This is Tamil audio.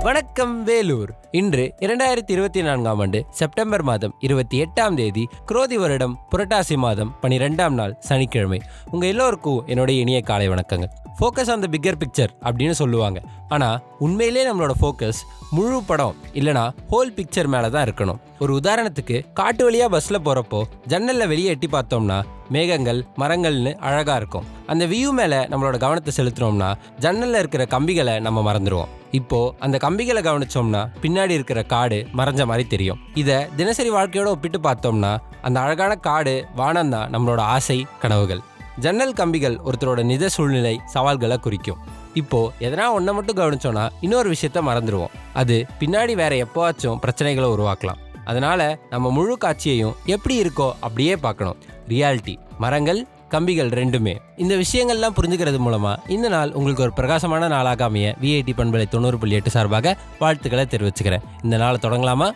வணக்கம் வேலூர். இன்று 2024ஆம் ஆண்டு செப்டம்பர் மாதம் 28ஆம் தேதி, குரோதி வருடம் புரட்டாசி மாதம் 12ஆம் நாள் சனிக்கிழமை. உங்க எல்லோருக்கும் என்னுடைய இனிய காலை வணக்கங்க. Focus on the bigger picture அப்படின்னு சொல்லுவாங்க. ஆனால் உண்மையிலே நம்மளோட ஃபோக்கஸ் முழு படம் இல்லைனா ஹோல் பிக்சர் மேலே தான் இருக்கணும். ஒரு உதாரணத்துக்கு, காட்டு வழியாக பஸ்ஸில் போகிறப்போ ஜன்னலில் வெளியே எட்டி பார்த்தோம்னா மேகங்கள் மரங்கள்னு அழகாக இருக்கும். அந்த வியூ மேலே நம்மளோட கவனத்தை செலுத்தினோம்னா ஜன்னலில் இருக்கிற கம்பிகளை நம்ம மறந்துடுவோம். இப்போ அந்த கம்பிகளை கவனிச்சோம்னா பின்னாடி இருக்கிற காடு மறைஞ்ச மாதிரி தெரியும். இதை தினசரி வாழ்க்கையோட ஒப்பிட்டு பார்த்தோம்னா அந்த அழகான காடு வானம் தான் நம்மளோட ஆசை கனவுகள். ஜன்னல் கம்பிகள் ஒருத்தரோட நிஜ சூழ்நிலை சவால்களை குறிக்கும். இப்போ எதனா ஒன்றை மட்டும் கவனிச்சோன்னா இன்னொரு விஷயத்த மறந்துடுவோம். அது பின்னாடி வேற எப்போவாச்சும் பிரச்சனைகளை உருவாக்கலாம். அதனால நம்ம முழு காட்சியையும் எப்படி இருக்கோ அப்படியே பார்க்கணும். ரியாலிட்டி, மரங்கள், கம்பிகள் ரெண்டுமே. இந்த விஷயங்கள்லாம் புரிஞ்சுக்கிறது மூலமா இந்த நாள் உங்களுக்கு ஒரு பிரகாசமான நாளாக அமைய விஐடி பண்பலை 90.8 சார்பாக வாழ்த்துக்களை தெரிவிச்சுக்கிறேன். இந்த நாளை தொடங்கலாமா?